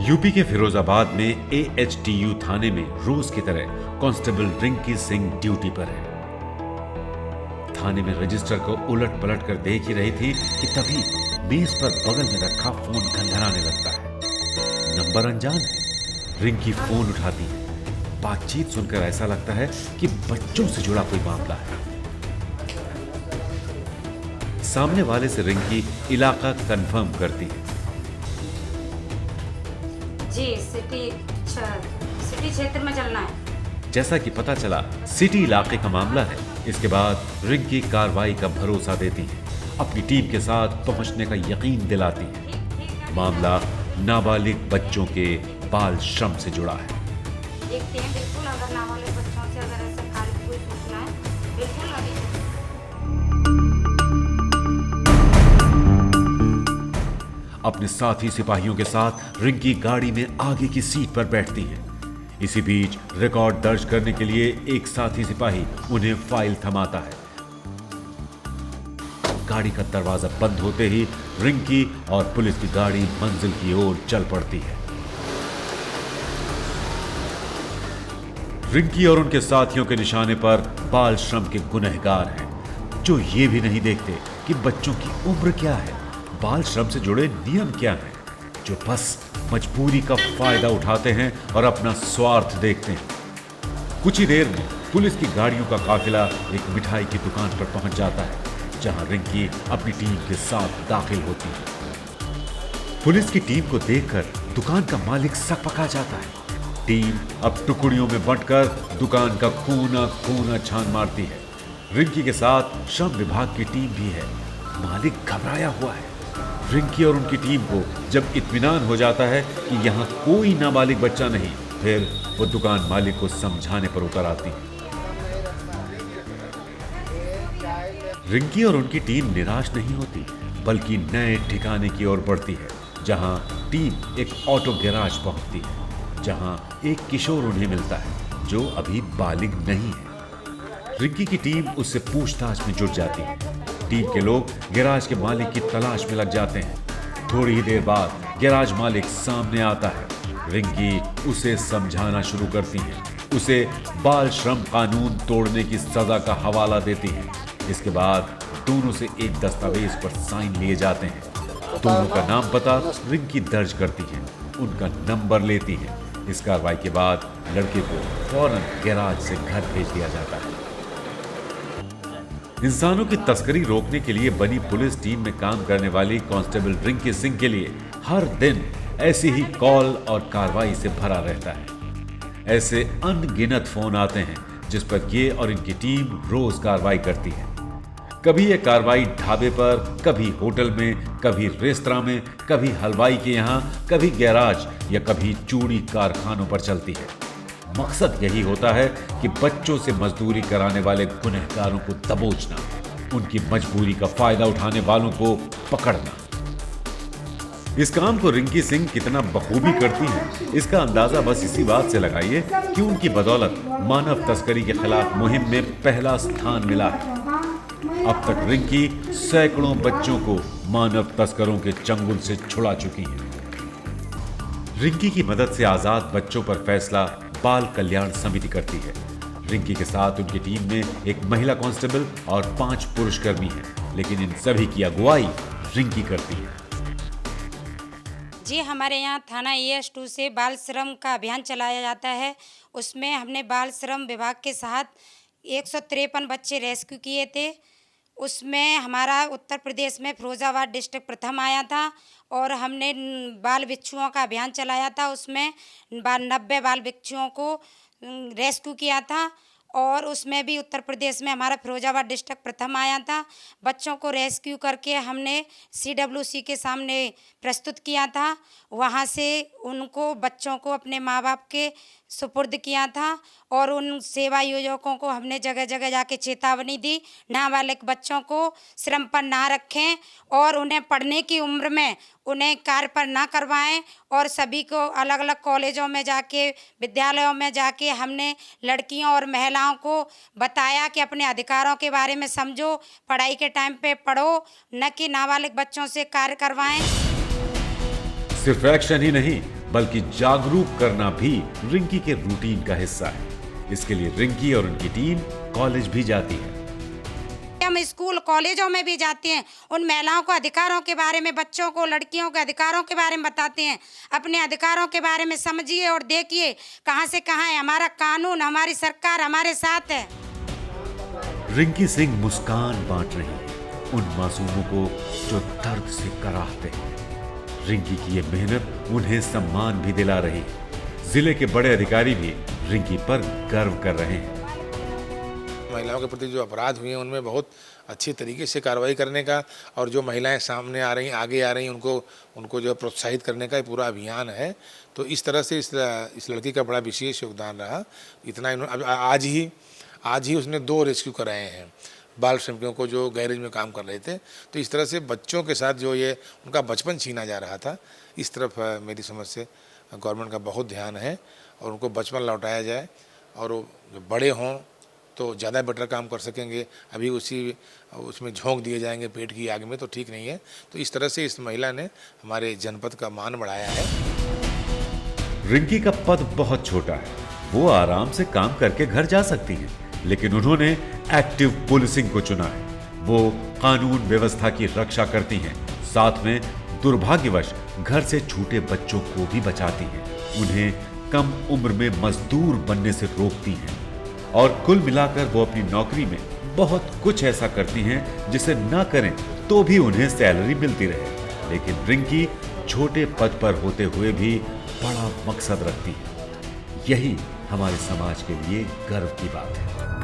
UP के फिरोजाबाद में AHTU थाने में रोज की तरह कांस्टेबल रिंकी सिंह ड्यूटी पर है। थाने में रजिस्टर को उलट पलट कर देख ही रही थी कि तभी मेज पर बगल में रखा फोन घनघनाने लगता है। नंबर अनजान है। रिंकी फोन उठाती है। बातचीत सुनकर ऐसा लगता है कि बच्चों से जुड़ा कोई मामला है। सामने वाले से रिंकी इलाका कंफर्म करती है। जी सिटी क्षेत्र में चलना है। जैसा कि पता चला सिटी इलाके का मामला है। इसके बाद रिंकी कार्रवाई का भरोसा देती है, अपनी टीम के साथ पहुंचने का यकीन दिलाती है। मामला नाबालिग बच्चों के बाल श्रम से जुड़ा है। देखते हैं बिल्कुल, अगर नाबालिग बच्चों से अगर ऐसा कार्य कोई सूचना है बिल्कुल अभी। अपने साथी सिपाहियों के साथ रिंकी गाड़ी में आगे की सीट पर बैठती है। इसी बीच रिकॉर्ड दर्ज करने के लिए एक साथी सिपाही उन्हें फाइल थमाता है। गाड़ी का दरवाजा बंद होते ही रिंकी और पुलिस की गाड़ी मंजिल की ओर चल पड़ती है। रिंकी और उनके साथियों के निशाने पर बाल श्रम के गुनहगार हैं, जो ये भी नहीं देखते कि बच्चों की उम्र क्या है, बाल श्रम से जुड़े नियम क्या हैं, जो बस मजबूरी का फायदा उठाते हैं और अपना स्वार्थ देखते हैं। कुछ ही देर में पुलिस की गाड़ियों का काफिला एक मिठाई की दुकान पर पहुंच जाता है, जहां रिंकी अपनी टीम के साथ दाखिल होती है। पुलिस की टीम को देखकर दुकान का मालिक सकपका जाता है। टीम अब टुकड़ियों में बंटकर दुकान का कोना कोना छान मारती है। रिंकी के साथ श्रम विभाग की टीम भी है। मालिक घबराया हुआ है। रिंकी और उनकी टीम को जब इत्मीनान हो जाता है कि यहाँ कोई नाबालिग बच्चा नहीं, फिर वो दुकान मालिक को समझाने पर उतर आती है। रिंकी और उनकी टीम निराश नहीं होती, बल्कि नए ठिकाने की ओर बढ़ती है, जहां टीम एक ऑटो गैराज पहुंचती है, जहां एक किशोर उन्हें मिलता है जो अभी बालिग नहीं है। रिंकी की टीम उससे पूछताछ में जुट जाती है। टीम के लोग गैराज के मालिक की तलाश में लग जाते हैं। थोड़ी ही देर बाद गैराज मालिक सामने आता है। रिंकी उसे समझाना शुरू करती है, उसे बाल श्रम कानून तोड़ने की सजा का हवाला देती है। इसके बाद दोनों से एक दस्तावेज पर साइन लिए जाते हैं। दोनों का नाम पता रिंकी दर्ज करती है, उनका नंबर लेती है। इस कार्रवाई के बाद लड़के को फौरन गैराज से घर भेज दिया जाता है। इंसानों की तस्करी रोकने के लिए बनी पुलिस टीम में काम करने वाली कांस्टेबल रिंकी सिंह के लिए हर दिन ऐसी ही कॉल और कार्रवाई से भरा रहता है। ऐसे अनगिनत फोन आते हैं जिस पर ये और इनकी टीम रोज कार्रवाई करती है। कभी ये कार्रवाई ढाबे पर, कभी होटल में, कभी रेस्तरां में, कभी हलवाई के यहाँ, कभी गैराज या कभी चूड़ी कारखानों पर चलती है। मकसद यही होता है कि बच्चों से मजदूरी कराने वाले गुनहगारों को दबोचना, उनकी मजबूरी का फायदा उठाने वालों को पकड़ना। इस काम को रिंकी सिंह कितना बखूबी करती हैं, इसका अंदाजा बस इसी बात से लगाइए कि उनकी बदौलत मानव तस्करी के खिलाफ मुहिम में पहला स्थान मिला है। अब तक रिंकी सैकड़ों बच्चों को मानव तस्करों के चंगुल से छुड़ा चुकी है। रिंकी की मदद से आजाद बच्चों पर फैसला बाल कल्याण समिति करती है। रिंकी के साथ उनकी टीम में एक महिला कांस्टेबल और 5 पुरुषकर्मी हैं, लेकिन इन सभी की अगुवाई रिंकी करती है। जी हमारे यहाँ थाना ES2 से बाल श्रम का अभियान चलाया जाता है। उसमें हमने बाल श्रम विभाग के साथ 153 बच्चे रेस्क्यू किए थे। उसमें हमारा उत्तर प्रदेश में फिरोजाबाद डिस्ट्रिक्ट प्रथम आया था और हमने बाल भिक्षुओं का अभियान चलाया था। उसमें 90 बाल भिक्षुओं को रेस्क्यू किया था और उसमें भी उत्तर प्रदेश में हमारा फिरोजाबाद डिस्ट्रिक्ट प्रथम आया था। बच्चों को रेस्क्यू करके हमने CWC के सामने प्रस्तुत किया था। वहाँ से उनको बच्चों को अपने माँ बाप के सुपुर्द किया था और उन सेवा योजकों को हमने जगह जगह जाके चेतावनी दी, नाबालिग बच्चों को श्रम पर ना रखें और उन्हें पढ़ने की उम्र में उन्हें कार्य पर ना करवाएं। और सभी को अलग अलग कॉलेजों में जाके, विद्यालयों में जाके हमने लड़कियों और महिलाओं को बताया कि अपने अधिकारों के बारे में समझो, पढ़ाई के टाइम पे पढ़ो, न कि नाबालिग बच्चों से कार्य करवाएं। सिर्फ एक्शन ही नहीं, बल्कि जागरूक करना भी रिंकी के रूटीन का हिस्सा है। इसके लिए रिंकी और उनकी टीम कॉलेज भी जाती है। हम स्कूल कॉलेजों में भी जाते हैं, उन महिलाओं को अधिकारों के बारे में, बच्चों को, लड़कियों के अधिकारों के बारे में बताते हैं। अपने अधिकारों के बारे में समझिए और देखिए कहां से कहां है। हमारा कानून, हमारी सरकार हमारे साथ है। रिंकी सिंह मुस्कान बांट रही है उन मासूमों को जो दर्द से कराहते हैं। रिंकी की ये मेहनत उन्हें सम्मान भी दिला रही है। जिले के बड़े अधिकारी भी रिंकी पर गर्व कर रहे हैं। महिलाओं के प्रति जो अपराध हुए हैं उनमें बहुत अच्छी तरीके से कार्रवाई करने का, और जो महिलाएं सामने आ रही, आगे आ रही, उनको जो प्रोत्साहित करने का पूरा अभियान है। तो इस तरह से इस लड़की का बड़ा विशेष योगदान रहा। इतना आज ही उसने 2 रेस्क्यू कराए हैं बाल श्रमिकों को जो गैरेज में काम कर रहे थे। तो इस तरह से बच्चों के साथ जो ये उनका बचपन छीना जा रहा था, इस तरफ मेरी समझ से गवर्नमेंट का बहुत ध्यान है और उनको बचपन लौटाया जाए और वो जो बड़े हों तो ज़्यादा बेटर काम कर सकेंगे। अभी उसमें झोंक दिए जाएंगे पेट की आग में, तो ठीक नहीं है। तो इस तरह से इस महिला ने हमारे जनपद का मान बढ़ाया है। रिंकी का पद बहुत छोटा है, वो आराम से काम करके घर जा सकती हैं, लेकिन उन्होंने एक्टिव पुलिसिंग को चुना है। वो कानून व्यवस्था की रक्षा करती हैं, साथ में दुर्भाग्यवश घर से छूटे बच्चों को भी बचाती हैं। उन्हें कम उम्र में मजदूर बनने से रोकती हैं और कुल मिलाकर वो अपनी नौकरी में बहुत कुछ ऐसा करती हैं जिसे ना करें तो भी उन्हें सैलरी मिलती रहे। लेकिन रिंकी छोटे पद पर होते हुए भी बड़ा मकसद रखती है। यही हमारे समाज के लिए गर्व की बात है।